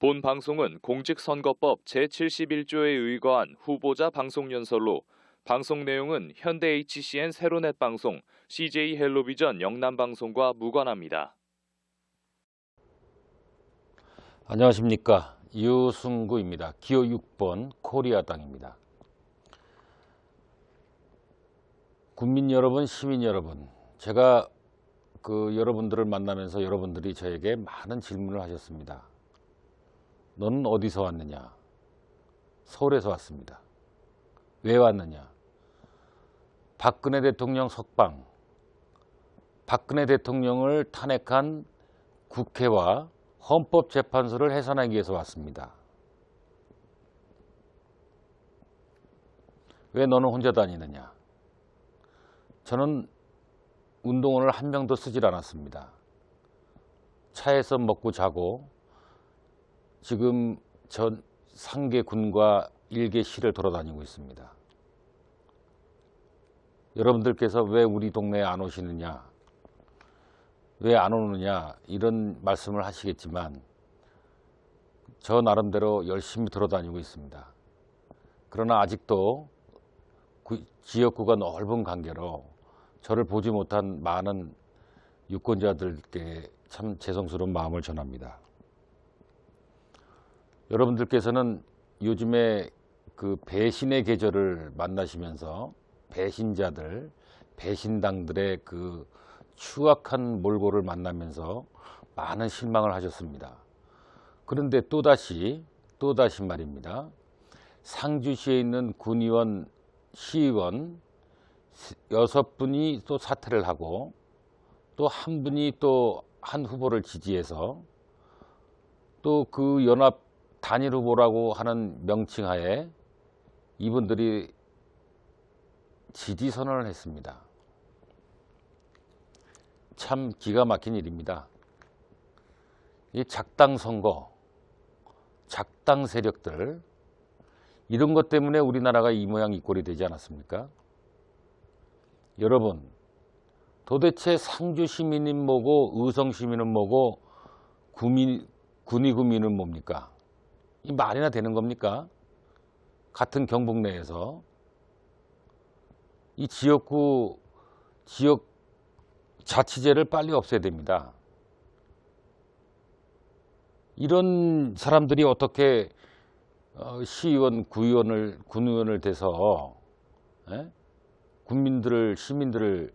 본 방송은 공직선거법 제71조에 의거한 후보자 방송연설로 방송 내용은 현대 HCN 세로넷 방송, CJ 헬로비전 영남방송과 무관합니다. 안녕하십니까. 유승구입니다. 기호 6번 코리아당입니다. 국민 여러분, 시민 여러분, 제가 여러분들을 만나면서 여러분들이 저에게 많은 질문을 하셨습니다. 너는 어디서 왔느냐? 서울에서 왔습니다. 왜 왔느냐? 박근혜 대통령 석방, 박근혜 대통령을 탄핵한 국회와 헌법재판소를 해산하기 위해서 왔습니다. 왜 너는 혼자 다니느냐? 저는 운동원을 한 명도 쓰질 않았습니다. 차에서 먹고 자고 지금 전 상계 군과 일개 시를 돌아다니고 있습니다. 여러분들께서 왜 우리 동네에 안 오시느냐, 왜 안 오느냐 이런 말씀을 하시겠지만 저 나름대로 열심히 돌아다니고 있습니다. 그러나 아직도 지역구가 넓은 관계로 저를 보지 못한 많은 유권자들께 참 죄송스러운 마음을 전합니다. 여러분들께서는 요즘에 배신의 계절을 만나시면서 배신자들, 배신당들의 추악한 몰골을 만나면서 많은 실망을 하셨습니다. 그런데 또다시 말입니다. 상주시에 있는 군의원, 시의원 6분이 또 사퇴를 하고 또 한 분이 또 한 후보를 지지해서 또 그 연합 단일 후보라고 하는 명칭하에 이분들이 지지 선언을 했습니다. 참 기가 막힌 일입니다. 이 작당 선거, 작당 세력들 이런 것 때문에 우리나라가 이 모양 이 꼴이 되지 않았습니까? 여러분, 도대체 상주 시민은 뭐고 의성 시민은 뭐고 군의구민은 뭡니까? 이 말이나 되는 겁니까? 같은 경북 내에서 이 지역 자치제를 빨리 없애야 됩니다. 이런 사람들이 어떻게 시의원, 군의원을 돼서 시민들을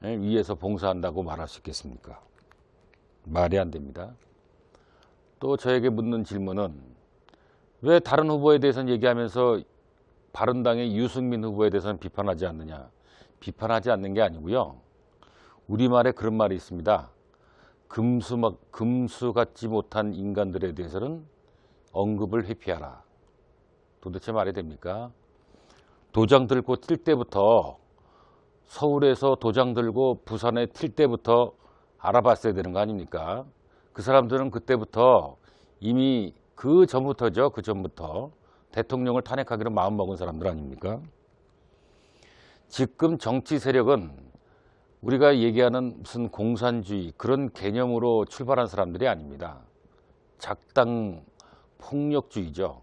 위해서 봉사한다고 말할 수 있겠습니까? 말이 안 됩니다. 또 저에게 묻는 질문은 왜 다른 후보에 대해서는 얘기하면서 바른당의 유승민 후보에 대해서는 비판하지 않느냐? 비판하지 않는 게 아니고요. 우리말에 그런 말이 있습니다. 금수 같지 못한 인간들에 대해서는 언급을 회피하라. 도대체 말이 됩니까? 도장 들고 뛸 때부터 서울에서 도장 들고 부산에 튈 때부터 알아봤어야 되는 거 아닙니까? 그 사람들은 그때부터 이미 그 전부터 대통령을 탄핵하기로 마음먹은 사람들 아닙니까? 지금 정치 세력은 우리가 얘기하는 무슨 공산주의 그런 개념으로 출발한 사람들이 아닙니다. 작당 폭력주의죠.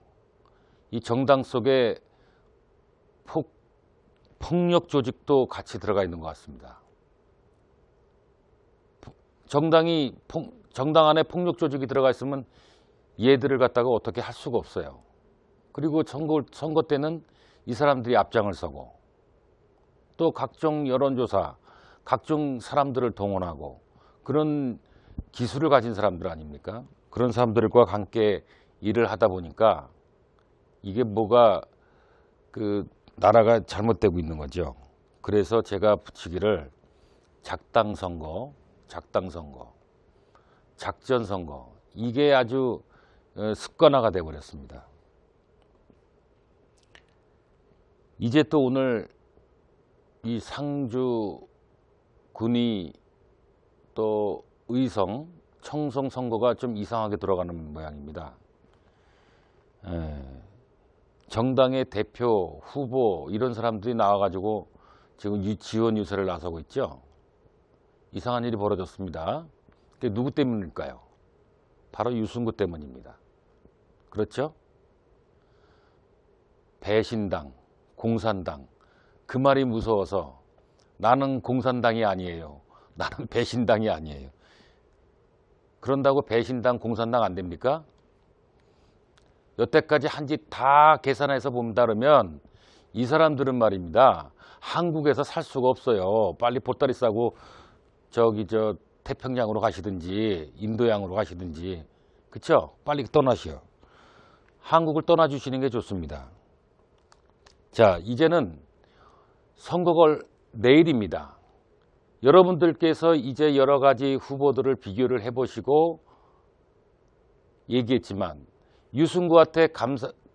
이 정당 속에 폭력 조직도 같이 들어가 있는 것 같습니다. 정당 안에 폭력 조직이 들어가 있으면 얘들을 갖다가 어떻게 할 수가 없어요. 그리고 선거 때는 이 사람들이 앞장을 서고 또 각종 여론조사, 각종 사람들을 동원하고 그런 기술을 가진 사람들 아닙니까? 그런 사람들과 함께 일을 하다 보니까 이게 뭐가 나라가 잘못되고 있는 거죠. 그래서 제가 붙이기를 작당선거, 작전선거 이게 아주 습관화가 되어버렸습니다. 이제 또 오늘 이 상주 군이 또 의성 청송 선거가 좀 이상하게 돌아가는 모양입니다. 정당의 대표, 후보 이런 사람들이 나와가지고 지금 지원 유세를 나서고 있죠. 이상한 일이 벌어졌습니다. 그게 누구 때문일까요? 바로 유승구 때문입니다. 그렇죠? 배신당, 공산당. 그 말이 무서워서 나는 공산당이 아니에요. 나는 배신당이 아니에요. 그런다고 배신당, 공산당 안 됩니까? 여태까지 한 짓 다 계산해서 본다 그러면 이 사람들은 말입니다. 한국에서 살 수가 없어요. 빨리 보따리 싸고 태평양으로 가시든지 인도양으로 가시든지, 그쵸? 빨리 떠나시오. 한국을 떠나주시는 게 좋습니다. 자, 이제는 선거가 내일입니다. 여러분들께서 이제 여러 가지 후보들을 비교를 해보시고 얘기했지만 유승구한테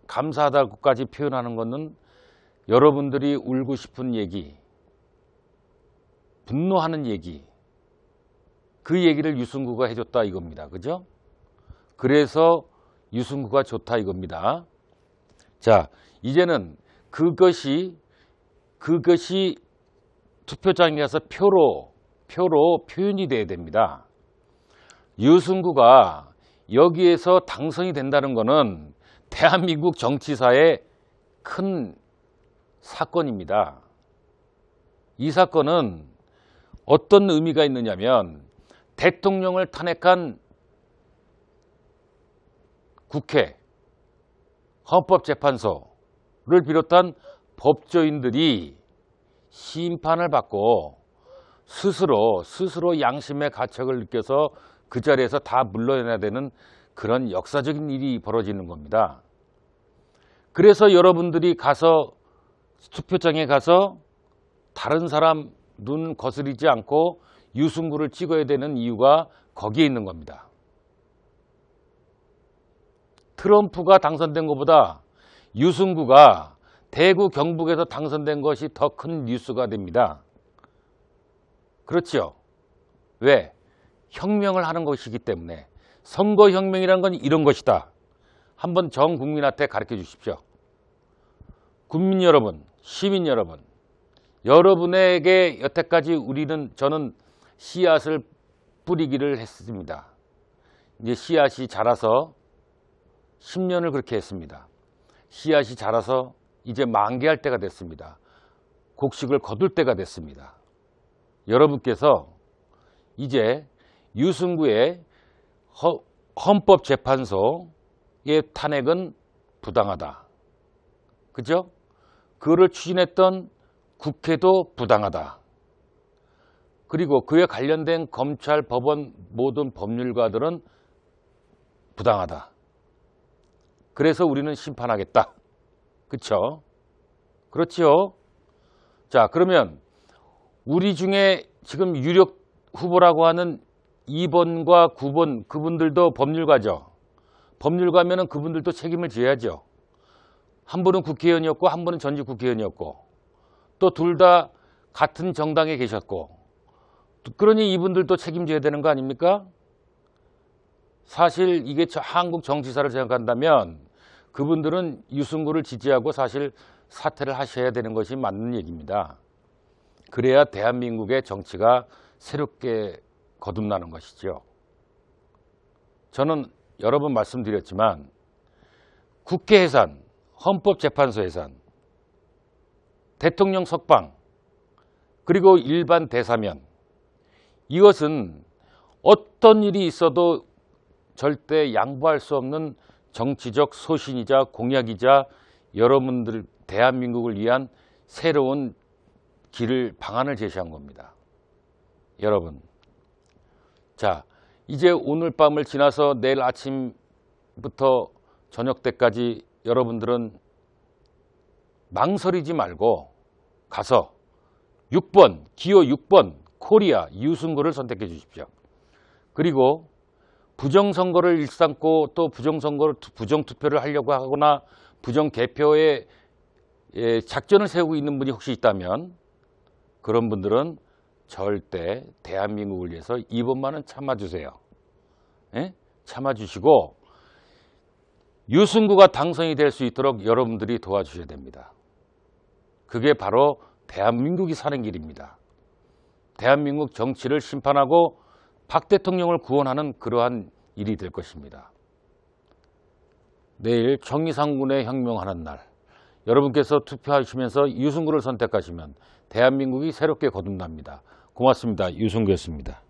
감사하다고까지 표현하는 것은 여러분들이 울고 싶은 얘기, 분노하는 얘기, 그 얘기를 유승구가 해줬다 이겁니다. 그죠? 그래서 유승구가 좋다 이겁니다. 자, 이제는 그것이 투표장에 가서 표로 표현이 돼야 됩니다. 유승구가 여기에서 당선이 된다는 것은 대한민국 정치사의 큰 사건입니다. 이 사건은 어떤 의미가 있느냐면 대통령을 탄핵한 국회, 헌법재판소를 비롯한 법조인들이 심판을 받고 스스로 양심의 가책을 느껴서 그 자리에서 다 물러나야 되는 그런 역사적인 일이 벌어지는 겁니다. 그래서 여러분들이 가서 투표장에 가서 다른 사람 눈 거스리지 않고 유승구를 찍어야 되는 이유가 거기에 있는 겁니다. 트럼프가 당선된 것보다 유승구가 대구 경북에서 당선된 것이 더 큰 뉴스가 됩니다. 그렇죠? 왜? 혁명을 하는 것이기 때문에. 선거혁명이라는 건 이런 것이다. 한번 전 국민한테 가르쳐 주십시오. 국민 여러분, 시민 여러분, 여러분에게 여태까지 저는 씨앗을 뿌리기를 했습니다. 이제 씨앗이 자라서 10년을 그렇게 했습니다. 씨앗이 자라서 이제 만개할 때가 됐습니다. 곡식을 거둘 때가 됐습니다. 여러분께서 이제 유승구의 헌법재판소의 탄핵은 부당하다. 그죠? 그거를 추진했던 국회도 부당하다. 그리고 그에 관련된 검찰, 법원 모든 법률가들은 부당하다. 그래서 우리는 심판하겠다. 그렇죠? 그렇지요? 자, 그러면 우리 중에 지금 유력 후보라고 하는 2번과 9번 그분들도 법률가죠. 법률가면은 그분들도 책임을 져야죠. 한 분은 국회의원이었고 한 분은 전직 국회의원이었고 또 둘 다 같은 정당에 계셨고, 그러니 이분들도 책임져야 되는 거 아닙니까? 사실 이게 한국 정치사를 생각한다면 그분들은 유승구를 지지하고 사실 사퇴를 하셔야 되는 것이 맞는 얘기입니다. 그래야 대한민국의 정치가 새롭게 거듭나는 것이죠. 저는 여러 번 말씀드렸지만 국회 해산, 헌법재판소 해산, 대통령 석방, 그리고 일반 대사면, 이것은 어떤 일이 있어도 절대 양보할 수 없는 정치적 소신이자 공약이자 여러분들 대한민국을 위한 새로운 방안을 제시한 겁니다. 여러분, 자, 이제 오늘 밤을 지나서 내일 아침부터 저녁 때까지 여러분들은 망설이지 말고 가서 6번, 기호 6번 코리아 유승구를 선택해 주십시오. 그리고 부정선거를 일삼고 또 부정투표를 하려고 하거나 부정개표에 작전을 세우고 있는 분이 혹시 있다면 그런 분들은 절대 대한민국을 위해서 2번만은 참아주세요. 예? 참아주시고 유승구가 당선이 될 수 있도록 여러분들이 도와주셔야 됩니다. 그게 바로 대한민국이 사는 길입니다. 대한민국 정치를 심판하고 박 대통령을 구원하는 그러한 일이 될 것입니다. 내일 정의상군의 혁명하는 날, 여러분께서 투표하시면서 유승구를 선택하시면 대한민국이 새롭게 거듭납니다. 고맙습니다. 유승구였습니다.